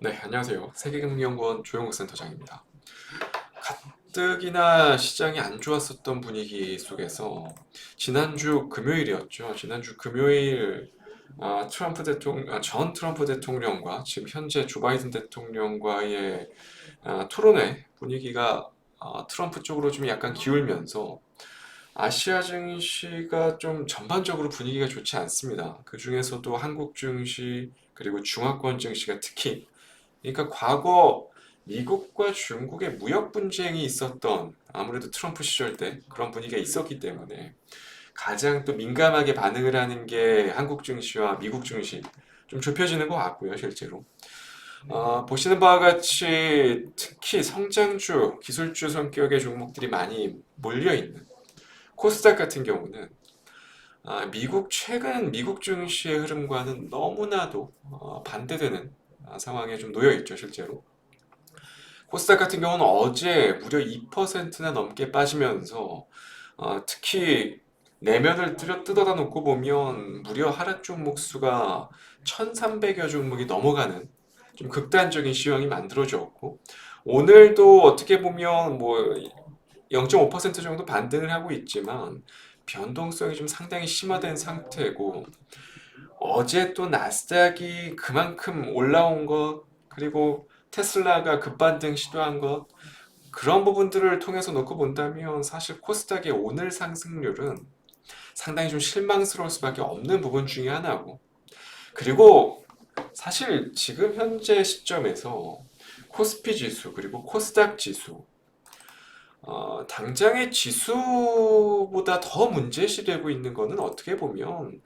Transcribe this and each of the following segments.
네, 안녕하세요. 세계금융연구원 조영국 센터장입니다. 가뜩이나 시장이 안 좋았었던 분위기 속에서 지난주 금요일이었죠. 지난주 금요일 전 트럼프 대통령과 지금 현재 조 바이든 대통령과의 토론회 분위기가 트럼프 쪽으로 좀 약간 기울면서 아시아 증시가 좀 전반적으로 분위기가 좋지 않습니다. 그 중에서도 한국 증시 그리고 중화권 증시가 특히 그러니까 과거 미국과 중국의 무역 분쟁이 있었던 아무래도 트럼프 시절 때 그런 분위기가 있었기 때문에 가장 또 민감하게 반응을 하는 게 한국 증시와 미국 증시 좀 좁혀지는 것 같고요, 실제로. 보시는 바와 같이 특히 성장주, 기술주 성격의 종목들이 많이 몰려 있는 코스닥 같은 경우는 최근 미국 증시의 흐름과는 너무나도 반대되는 상황에 좀 놓여 있죠, 실제로. 코스닥 같은 경우는 어제 무려 2%나 넘게 빠지면서 특히 내면을 뜯어다 놓고 보면 무려 하락 종목 수가 1,300여 종목이 넘어가는 좀 극단적인 시황이 만들어졌고 오늘도 어떻게 보면 뭐 0.5% 정도 반등을 하고 있지만 변동성이 좀 상당히 심화된 상태고 어제 또 나스닥이 그만큼 올라온 것 그리고 테슬라가 급반등 시도한 것 그런 부분들을 통해서 놓고 본다면 사실 코스닥의 오늘 상승률은 상당히 좀 실망스러울 수밖에 없는 부분 중에 하나고 그리고 사실 지금 현재 시점에서 코스피 지수 그리고 코스닥 지수 당장의 지수보다 더 문제시되고 있는 거는 어떻게 보면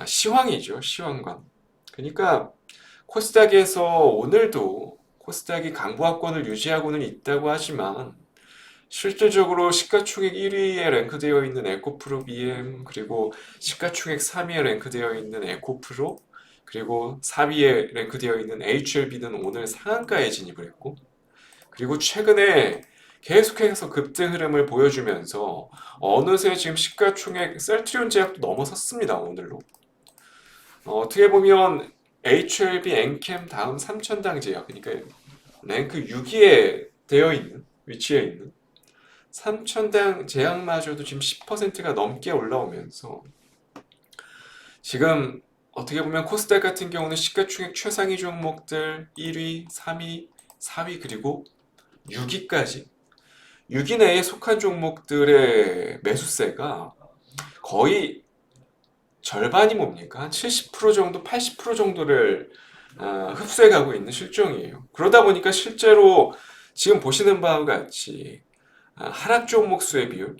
시황이죠. 시황관. 그러니까 코스닥에서 오늘도 코스닥이 강보합권을 유지하고는 있다고 하지만 실질적으로 시가총액 1위에 랭크되어 있는 에코프로 BM 그리고 시가총액 3위에 랭크되어 있는 에코프로 그리고 4위에 랭크되어 있는 HLB는 오늘 상한가에 진입을 했고 그리고 최근에 계속해서 급등 흐름을 보여주면서 어느새 지금 시가총액 셀트리온 제약도 넘어섰습니다. 오늘로. 어떻게 보면 HLB, 엔캠 다음 3천당 제약 그러니까 랭크 6위에 되어 있는 위치에 있는 3천당 제약마저도 지금 10%가 넘게 올라오면서 지금 어떻게 보면 코스닥 같은 경우는 시가총액 최상위 종목들 1위, 3위, 4위 그리고 6위까지 6위 내에 속한 종목들의 매수세가 거의 절반이 뭡니까? 한 70% 정도, 80% 정도를 흡수해 가고 있는 실정이에요. 그러다 보니까 실제로 지금 보시는 바와 같이 하락 종목 수의 비율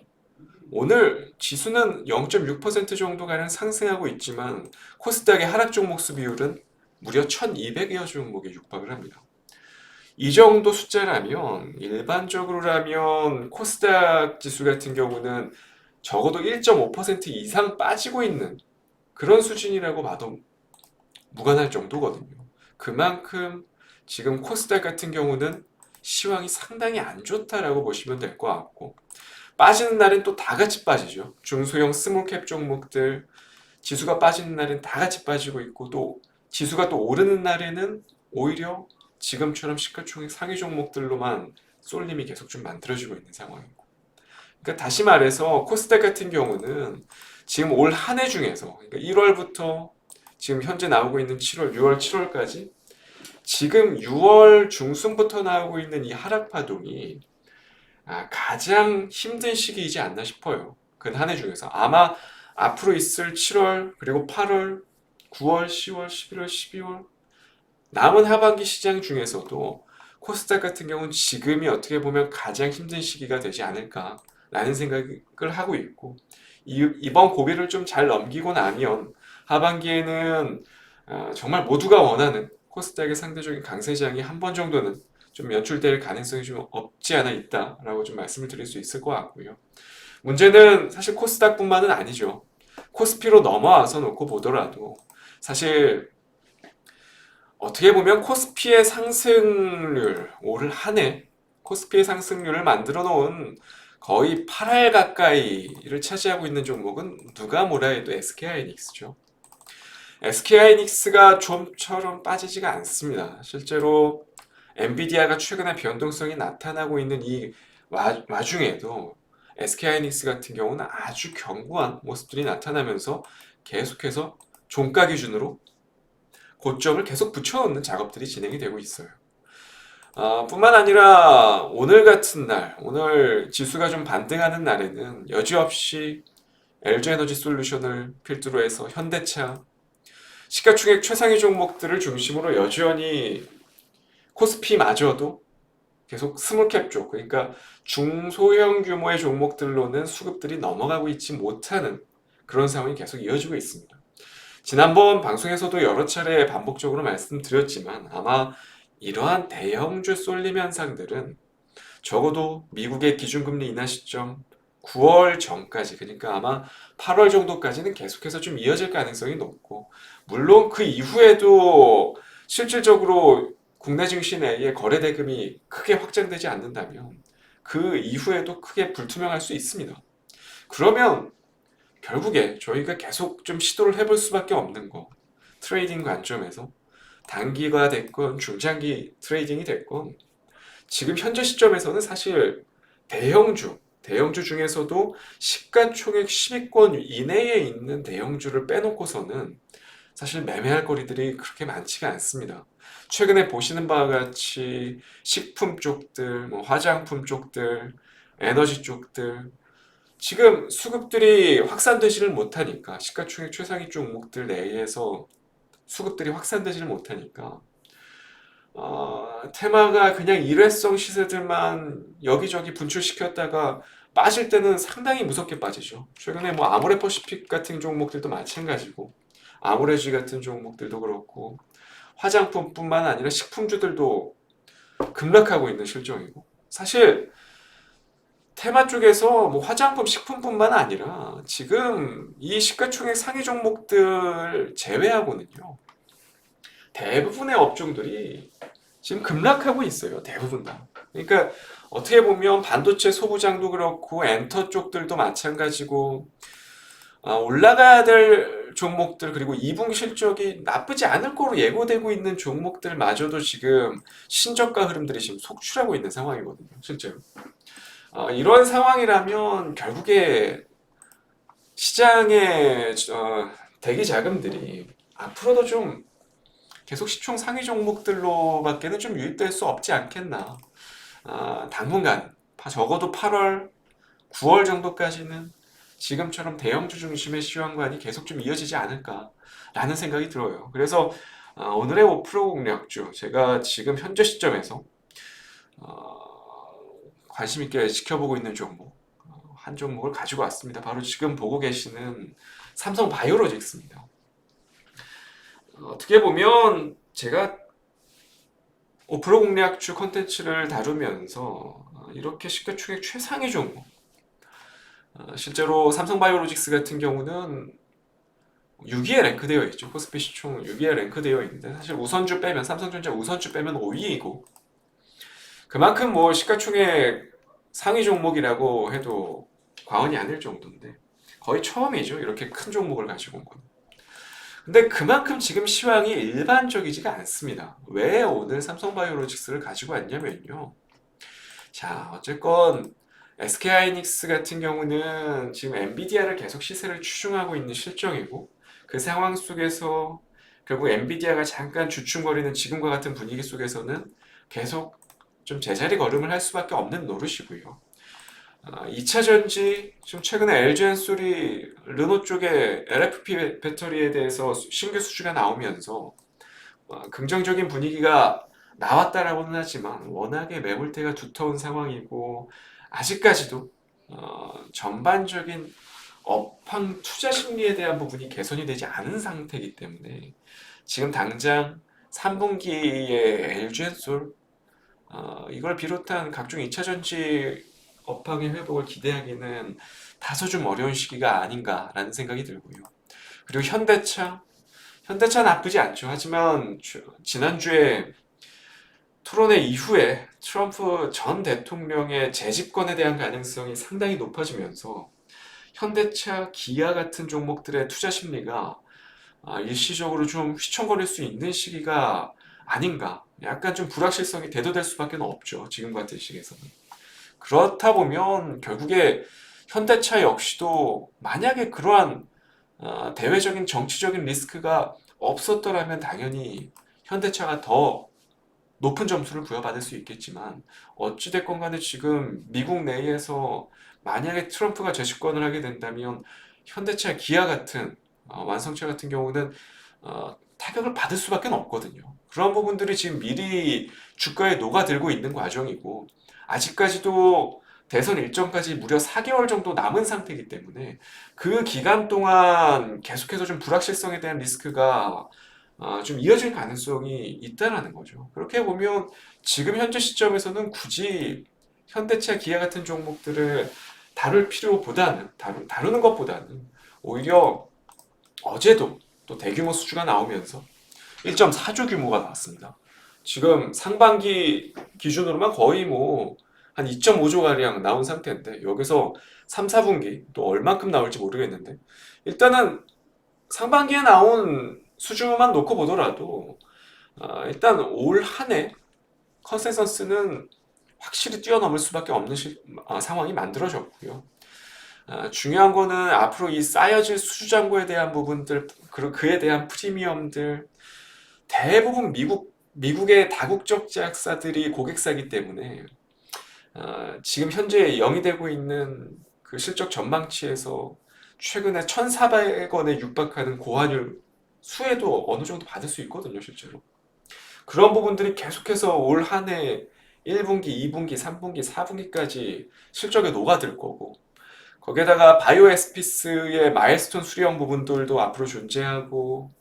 오늘 지수는 0.6% 정도가량 상승하고 있지만 코스닥의 하락 종목 수 비율은 무려 1200여 종목에 육박을 합니다. 이 정도 숫자라면 일반적으로라면 코스닥 지수 같은 경우는 적어도 1.5% 이상 빠지고 있는 그런 수준이라고 봐도 무관할 정도거든요. 그만큼 지금 코스닥 같은 경우는 시황이 상당히 안 좋다라고 보시면 될 것 같고 빠지는 날은 또 다 같이 빠지죠. 중소형 스몰캡 종목들 지수가 빠지는 날은 다 같이 빠지고 있고 또 지수가 또 오르는 날에는 오히려 지금처럼 시가총액 상위 종목들로만 쏠림이 계속 좀 만들어지고 있는 상황이고 그러니까 다시 말해서 코스닥 같은 경우는 지금 올 한 해 중에서 그러니까 1월부터 지금 현재 나오고 있는 7월, 6월, 7월까지 지금 6월 중순부터 나오고 있는 이 하락 파동이 가장 힘든 시기이지 않나 싶어요. 그 한 해 중에서 아마 앞으로 있을 7월 그리고 8월, 9월, 10월, 11월, 12월 남은 하반기 시장 중에서도 코스닥 같은 경우는 지금이 어떻게 보면 가장 힘든 시기가 되지 않을까라는 생각을 하고 있고 이번 고비를 좀 잘 넘기고 나면 하반기에는 정말 모두가 원하는 코스닥의 상대적인 강세장이 한 번 정도는 좀 연출될 가능성이 좀 없지 않아 있다라고 좀 말씀을 드릴 수 있을 것 같고요. 문제는 사실 코스닥뿐만은 아니죠. 코스피로 넘어와서 놓고 보더라도 사실 어떻게 보면 코스피의 상승률 올 한 해 코스피의 상승률을 만들어 놓은 거의 8할 가까이를 차지하고 있는 종목은 누가 뭐라 해도 SK하이닉스죠. SK하이닉스가 좀처럼 빠지지가 않습니다. 실제로 엔비디아가 최근에 변동성이 나타나고 있는 이 와중에도 SK하이닉스 같은 경우는 아주 견고한 모습들이 나타나면서 계속해서 종가 기준으로 고점을 계속 붙여놓는 작업들이 진행이 되고 있어요. 뿐만 아니라 오늘 같은 날, 오늘 지수가 좀 반등하는 날에는 여지없이 LG에너지솔루션을 필두로 해서 현대차, 시가총액 최상위 종목들을 중심으로 여전히 코스피마저도 계속 스몰캡 쪽, 그러니까 중소형 규모의 종목들로는 수급들이 넘어가고 있지 못하는 그런 상황이 계속 이어지고 있습니다. 지난번 방송에서도 여러 차례 반복적으로 말씀드렸지만 아마 이러한 대형주 쏠림 현상들은 적어도 미국의 기준금리 인하 시점 9월 전까지, 그러니까 아마 8월 정도까지는 계속해서 좀 이어질 가능성이 높고, 물론 그 이후에도 실질적으로 국내 증시 내에 거래 대금이 크게 확장되지 않는다면 그 이후에도 크게 불투명할 수 있습니다. 그러면 결국에 저희가 계속 좀 시도를 해볼 수밖에 없는 거, 트레이딩 관점에서 단기가 됐건 중장기 트레이딩이 됐건 지금 현재 시점에서는 사실 대형주 중에서도 시가총액 10위권 이내에 있는 대형주를 빼놓고서는 사실 매매할 거리들이 그렇게 많지가 않습니다. 최근에 보시는 바와 같이 식품 쪽들, 뭐 화장품 쪽들, 에너지 쪽들, 지금 수급들이 확산되지를 못하니까, 시가총액 최상위 종목들 내에서 수급들이 확산되지를 못하니까 테마가 그냥 일회성 시세들만 여기저기 분출시켰다가 빠질 때는 상당히 무섭게 빠지죠. 최근에 뭐 아모레퍼시픽 같은 종목들도 마찬가지고, 아모레지 같은 종목들도 그렇고, 화장품뿐만 아니라 식품주들도 급락하고 있는 실정이고, 사실 테마 쪽에서 뭐 화장품, 식품뿐만 아니라 지금 이 시가총액 상위 종목들 제외하고는요, 대부분의 업종들이 지금 급락하고 있어요. 대부분 다. 그러니까 어떻게 보면 반도체 소부장도 그렇고 엔터 쪽들도 마찬가지고, 올라가야 될 종목들, 그리고 2분기 실적이 나쁘지 않을 거로 예고되고 있는 종목들마저도 지금 신저가 흐름들이 지금 속출하고 있는 상황이거든요. 실제로. 이런 상황이라면 결국에 시장의 대기 자금들이 앞으로도 좀 계속 시총 상위 종목들로밖에는 좀 유입될 수 없지 않겠나. 당분간 적어도 8월, 9월 정도까지는 지금처럼 대형주 중심의 시황관이 계속 좀 이어지지 않을까라는 생각이 들어요. 그래서 오늘의 5% 공략주, 제가 지금 현재 시점에서 관심 있게 지켜보고 있는 종목, 한 종목을 가지고 왔습니다. 바로 지금 보고 계시는 삼성 바이오로직스입니다. 어떻게 보면 제가 5% 공략주 컨텐츠를 다루면서 이렇게 시가총액 최상위 종목, 실제로 삼성바이오로직스 같은 경우는 6위에 랭크되어 있죠. 코스피 시총 6위에 랭크되어 있는데, 사실 우선주 빼면, 삼성전자 우선주 빼면 5위이고, 그만큼 뭐 시가총액 상위 종목이라고 해도 과언이 아닐 정도인데, 거의 처음이죠. 이렇게 큰 종목을 가지고 온 건. 근데 그만큼 지금 시황이 일반적이지가 않습니다. 왜 오늘 삼성바이오로직스를 가지고 왔냐면요. 자, 어쨌건 SK하이닉스 같은 경우는 지금 엔비디아를 계속 시세를 추종하고 있는 실정이고, 그 상황 속에서 결국 엔비디아가 잠깐 주춤거리는 지금과 같은 분위기 속에서는 계속 좀 제자리 걸음을 할 수밖에 없는 노릇이고요. 2차 전지, 지금 최근에 LG엔솔이 르노 쪽에 LFP 배터리에 대해서 신규 수주가 나오면서 긍정적인 분위기가 나왔다라고는 하지만 워낙에 매물대가 두터운 상황이고, 아직까지도 전반적인 업황 투자 심리에 대한 부분이 개선이 되지 않은 상태이기 때문에 지금 당장 3분기에 LG엔솔, 이걸 비롯한 각종 2차 전지 업황의 회복을 기대하기는 다소 좀 어려운 시기가 아닌가라는 생각이 들고요. 그리고 현대차 나쁘지 않죠. 하지만 지난주에 토론회 이후에 트럼프 전 대통령의 재집권에 대한 가능성이 상당히 높아지면서 현대차, 기아 같은 종목들의 투자 심리가 일시적으로 좀 휘청거릴 수 있는 시기가 아닌가. 약간 좀 불확실성이 대두될 수밖에 없죠. 지금 같은 시기에서는. 그렇다 보면 결국에 현대차 역시도 만약에 그러한 대외적인 정치적인 리스크가 없었더라면 당연히 현대차가 더 높은 점수를 부여받을 수 있겠지만 어찌됐건 간에 지금 미국 내에서 만약에 트럼프가 재집권을 하게 된다면 현대차, 기아 같은 완성차 같은 경우는 타격을 받을 수밖에 없거든요. 그런 부분들이 지금 미리 주가에 녹아들고 있는 과정이고 아직까지도 대선 일정까지 무려 4개월 정도 남은 상태이기 때문에 그 기간 동안 계속해서 좀 불확실성에 대한 리스크가 좀 이어질 가능성이 있다라는 거죠. 그렇게 보면 지금 현재 시점에서는 굳이 현대차, 기아 같은 종목들을 다룰 필요보다는 다루는 것보다는 오히려 어제도 또 대규모 수주가 나오면서 1.4조 규모가 나왔습니다. 지금 상반기 기준으로만 거의 뭐 한 2.5조 가량 나온 상태인데 여기서 3, 4분기 또 얼만큼 나올지 모르겠는데 일단은 상반기에 나온 수주만 놓고 보더라도 일단 올 한 해 컨센서스는 확실히 뛰어넘을 수밖에 없는 상황이 만들어졌고요. 중요한 거는 앞으로 이 쌓여질 수주 잔고에 대한 부분들 그리고 그에 대한 프리미엄들 대부분 미국의 다국적 제약사들이 고객사이기 때문에 지금 현재 영위되고 있는 그 실적 전망치에서 최근에 1,400원에 육박하는 고환율 수혜도 어느 정도 받을 수 있거든요, 실제로. 그런 부분들이 계속해서 올 한 해 1분기, 2분기, 3분기, 4분기까지 실적에 녹아들 거고, 거기에다가 바이오 에스피스의 마일스톤 수령 부분들도 앞으로 존재하고,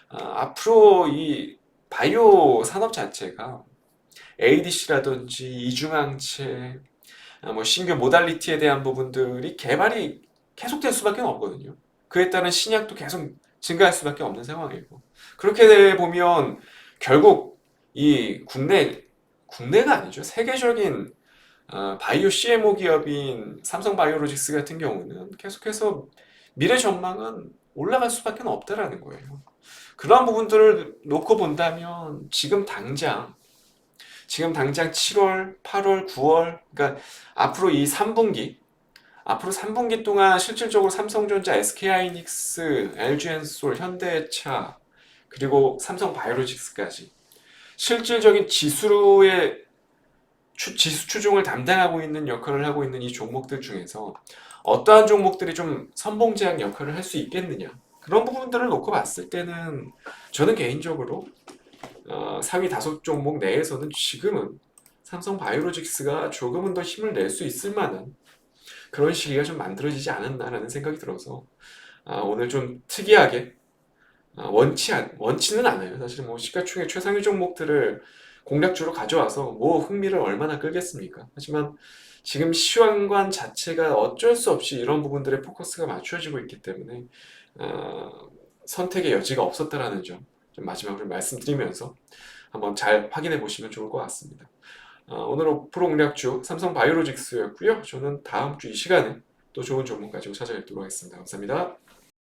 앞으로 이 바이오 산업 자체가 ADC라든지 이중항체, 뭐 신규 모달리티에 대한 부분들이 개발이 계속될 수밖에 없거든요. 그에 따른 신약도 계속 증가할 수밖에 없는 상황이고. 그렇게 보면 결국 이 국내가 아니죠. 세계적인 바이오 CMO 기업인 삼성바이오로직스 같은 경우는 계속해서 미래 전망은 올라갈 수밖에 없다라는 거예요. 그러한 부분들을 놓고 본다면 지금 당장 7월, 8월, 9월, 그러니까 앞으로 이 3분기, 앞으로 3분기 동안 실질적으로 삼성전자, SK하이닉스, LG엔솔, 현대차, 그리고 삼성바이오로직스까지 실질적인 지수 추종을 담당하고 있는 역할을 하고 있는 이 종목들 중에서 어떠한 종목들이 좀 선봉제약 역할을 할 수 있겠느냐. 그런 부분들을 놓고 봤을 때는 저는 개인적으로 상위 5종목 내에서는 지금은 삼성바이오로직스가 조금은 더 힘을 낼 수 있을 만한 그런 시기가 좀 만들어지지 않았나라는 생각이 들어서 오늘 좀 특이하게 원치는 않아요. 사실 뭐 시가총액 최상위 종목들을 공략주로 가져와서 뭐 흥미를 얼마나 끌겠습니까? 하지만 지금 시황관 자체가 어쩔 수 없이 이런 부분들에 포커스가 맞춰지고 있기 때문에 선택의 여지가 없었다라는 점 좀 마지막으로 말씀드리면서 한번 잘 확인해 보시면 좋을 것 같습니다. 오늘 프로 공략주 삼성바이오로직스였고요. 저는 다음 주 이 시간에 또 좋은 종목 가지고 찾아뵙도록 하겠습니다. 감사합니다.